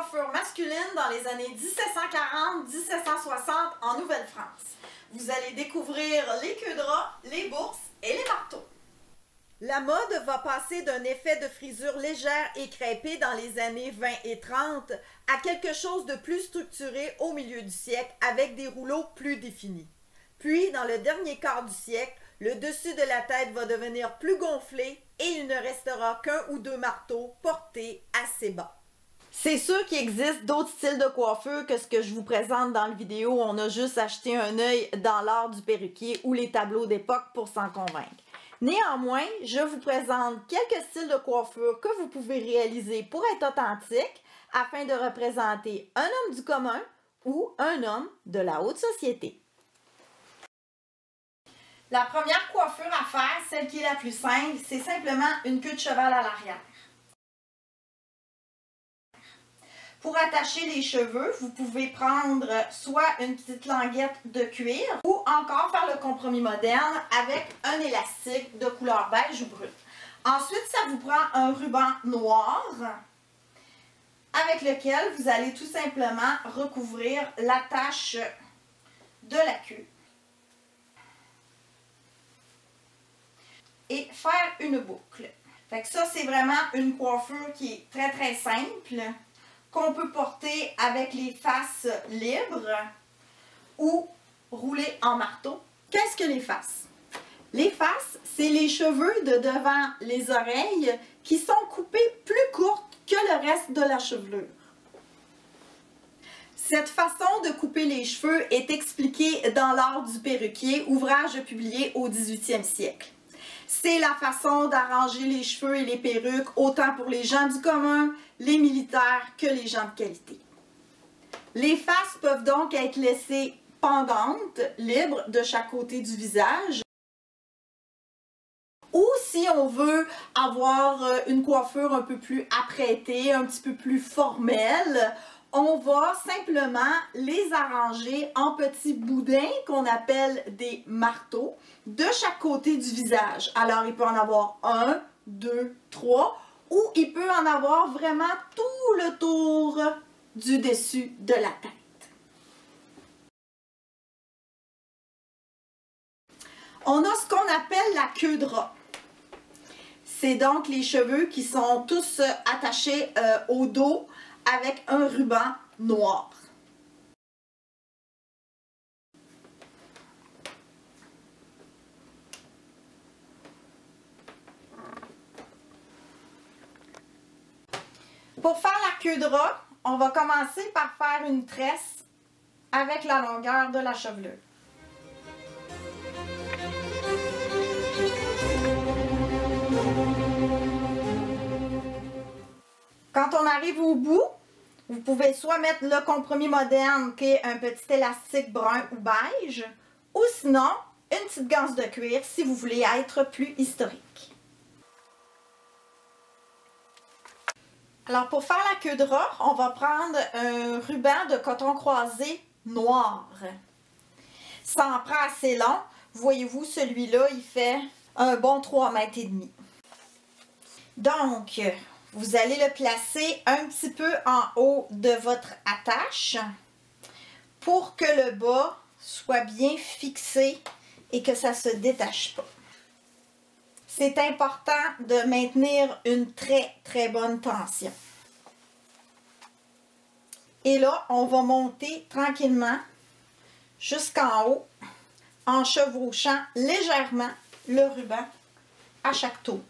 coiffure masculine dans les années 1740-1760 en Nouvelle-France. Vous allez découvrir les queues de rat, les bourses et les marteaux. La mode va passer d'un effet de frisure légère et crêpée dans les années 20 et 30 à quelque chose de plus structuré au milieu du siècle avec des rouleaux plus définis. Puis, dans le dernier quart du siècle, le dessus de la tête va devenir plus gonflé et il ne restera qu'un ou deux marteaux portés assez bas. C'est sûr qu'il existe d'autres styles de coiffure que ce que je vous présente dans la vidéo. On a juste acheté un œil dans l'art du perruquier ou les tableaux d'époque pour s'en convaincre. Néanmoins, je vous présente quelques styles de coiffure que vous pouvez réaliser pour être authentique afin de représenter un homme du commun ou un homme de la haute société. La première coiffure à faire, celle qui est la plus simple, c'est simplement une queue de cheval à l'arrière. Pour attacher les cheveux, vous pouvez prendre soit une petite languette de cuir ou encore faire le compromis moderne avec un élastique de couleur beige ou brune. Ensuite, ça vous prend un ruban noir avec lequel vous allez tout simplement recouvrir l'attache de la queue et faire une boucle. Fait que ça, c'est vraiment une coiffure qui est très très simple, qu'on peut porter avec les faces libres ou rouler en marteau. Qu'est-ce que les faces? Les faces, c'est les cheveux de devant les oreilles qui sont coupés plus courtes que le reste de la chevelure. Cette façon de couper les cheveux est expliquée dans l'art du perruquier, ouvrage publié au 18e siècle. C'est la façon d'arranger les cheveux et les perruques, autant pour les gens du commun, les militaires, que les gens de qualité. Les faces peuvent donc être laissées pendantes, libres de chaque côté du visage. Ou si on veut avoir une coiffure un peu plus apprêtée, un petit peu plus formelle, on va simplement les arranger en petits boudins qu'on appelle des marteaux de chaque côté du visage. Alors, il peut en avoir un, deux, trois, ou il peut en avoir vraiment tout le tour du dessus de la tête. On a ce qu'on appelle la queue de rat. C'est donc les cheveux qui sont tous attachés au dos avec un ruban noir. Pour faire la queue de rat, on va commencer par faire une tresse avec la longueur de la chevelure. Quand on arrive au bout, vous pouvez soit mettre le compromis moderne qui est un petit élastique brun ou beige, ou sinon une petite ganse de cuir si vous voulez être plus historique. Alors pour faire la queue de rat, on va prendre un ruban de coton croisé noir. Ça en prend assez long. Voyez-vous, celui-là, il fait un bon 3,5 mètres. Donc, vous allez le placer un petit peu en haut de votre attache pour que le bas soit bien fixé et que ça ne se détache pas. C'est important de maintenir une très bonne tension. Et là, on va monter tranquillement jusqu'en haut en chevauchant légèrement le ruban à chaque tour.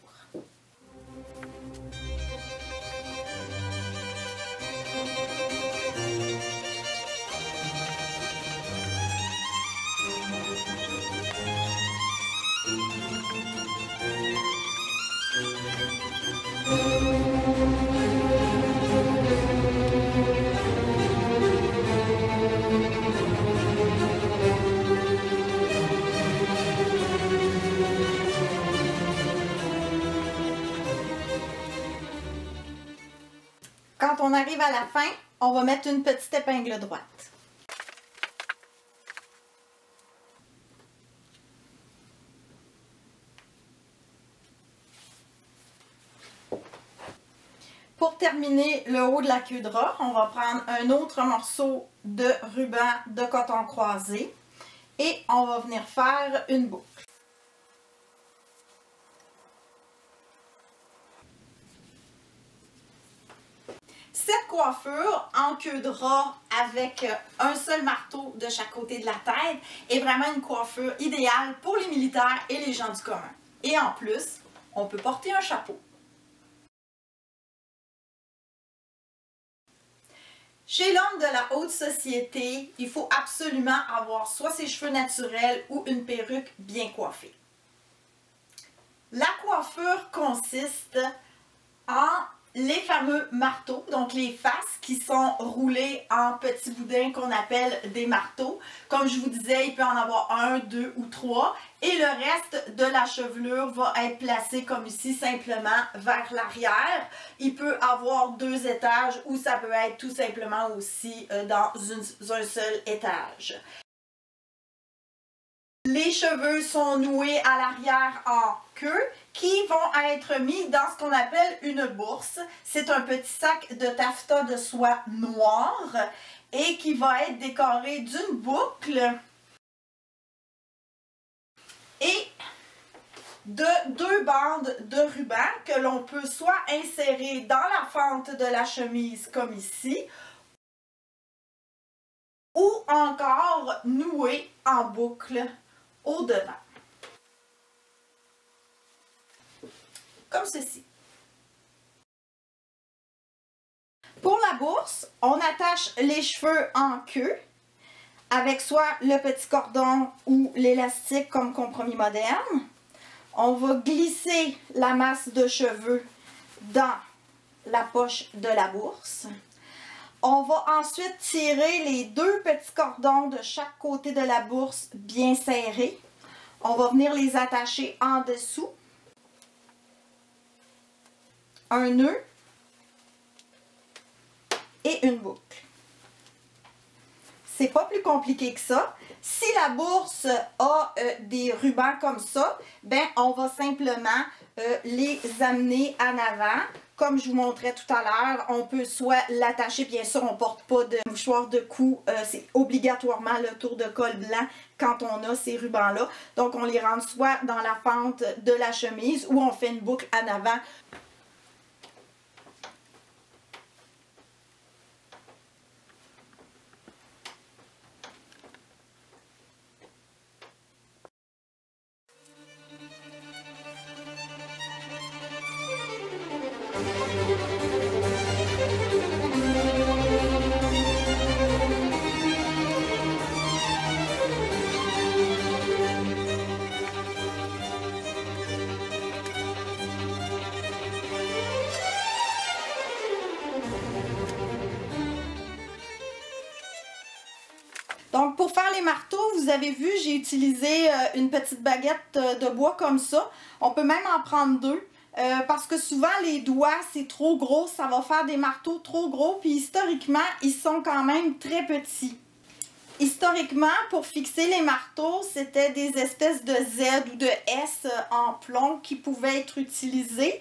Quand on arrive à la fin, on va mettre une petite épingle droite. Pour terminer le haut de la queue de rat, on va prendre un autre morceau de ruban de coton croisé et on va venir faire une boucle. Cette coiffure en queue de rat avec un seul marteau de chaque côté de la tête est vraiment une coiffure idéale pour les militaires et les gens du commun. Et en plus, on peut porter un chapeau. Chez l'homme de la haute société, il faut absolument avoir soit ses cheveux naturels ou une perruque bien coiffée. La coiffure consiste en les fameux marteaux, donc les faces qui sont roulées en petits boudins qu'on appelle des marteaux. Comme je vous disais, il peut en avoir un, deux ou trois. Et le reste de la chevelure va être placé comme ici, simplement vers l'arrière. Il peut avoir 2 étages ou ça peut être tout simplement aussi dans un seul étage. Les cheveux sont noués à l'arrière en queue qui vont être mis dans ce qu'on appelle une bourse. C'est un petit sac de taffetas de soie noire et qui va être décoré d'une boucle et de 2 bandes de ruban que l'on peut soit insérer dans la fente de la chemise comme ici ou encore nouer en boucle au devant. Comme ceci. Pour la bourse, on attache les cheveux en queue avec soit le petit cordon ou l'élastique comme compromis moderne. On va glisser la masse de cheveux dans la poche de la bourse. On va ensuite tirer les 2 petits cordons de chaque côté de la bourse bien serrés. On va venir les attacher en dessous. Un nœud et une boucle. C'est pas plus compliqué que ça. Si la bourse a des rubans comme ça, ben on va simplement les amener en avant. Comme je vous montrais tout à l'heure, on peut soit l'attacher, bien sûr on ne porte pas de mouchoir de cou, c'est obligatoirement le tour de col blanc quand on a ces rubans-là. Donc on les rentre soit dans la fente de la chemise ou on fait une boucle en avant. Donc pour faire les marteaux, vous avez vu, j'ai utilisé une petite baguette de bois comme ça. On peut même en prendre 2 parce que souvent les doigts c'est trop gros, ça va faire des marteaux trop gros. Puis historiquement, ils sont quand même très petits. Historiquement, pour fixer les marteaux, c'était des espèces de Z ou de S en plomb qui pouvaient être utilisés.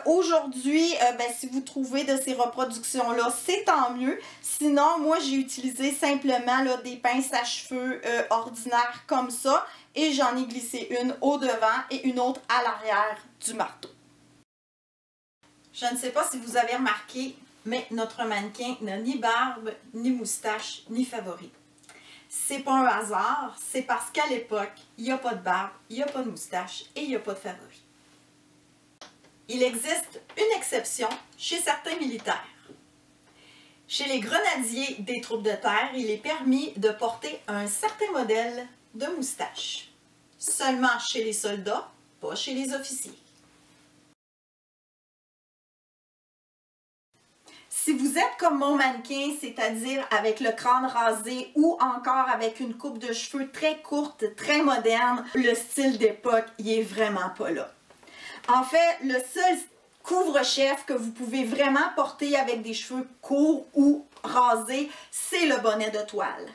Aujourd'hui, si vous trouvez de ces reproductions-là, c'est tant mieux. Sinon, moi, j'ai utilisé simplement là, des pinces à cheveux ordinaires comme ça. Et j'en ai glissé une au devant et une autre à l'arrière du marteau. Je ne sais pas si vous avez remarqué, mais notre mannequin n'a ni barbe, ni moustache, ni favori. C'est pas un hasard, c'est parce qu'à l'époque, il n'y a pas de barbe, il n'y a pas de moustache et il n'y a pas de favori. Il existe une exception chez certains militaires. Chez les grenadiers des troupes de terre, il est permis de porter un certain modèle de moustache. Seulement chez les soldats, pas chez les officiers. Si vous êtes comme mon mannequin, c'est-à-dire avec le crâne rasé ou encore avec une coupe de cheveux très courte, très moderne, le style d'époque, il est vraiment pas là. En fait, le seul couvre-chef que vous pouvez vraiment porter avec des cheveux courts ou rasés, c'est le bonnet de toile.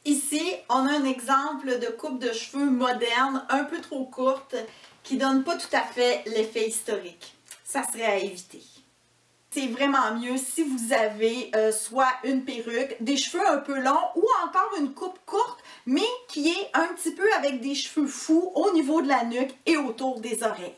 Ici, on a un exemple de coupe de cheveux moderne, un peu trop courte, qui donne pas tout à fait l'effet historique. Ça serait à éviter. c'est vraiment mieux si vous avez soit une perruque, des cheveux un peu longs ou encore une coupe courte, mais qui est un petit peu avec des cheveux fous au niveau de la nuque et autour des oreilles.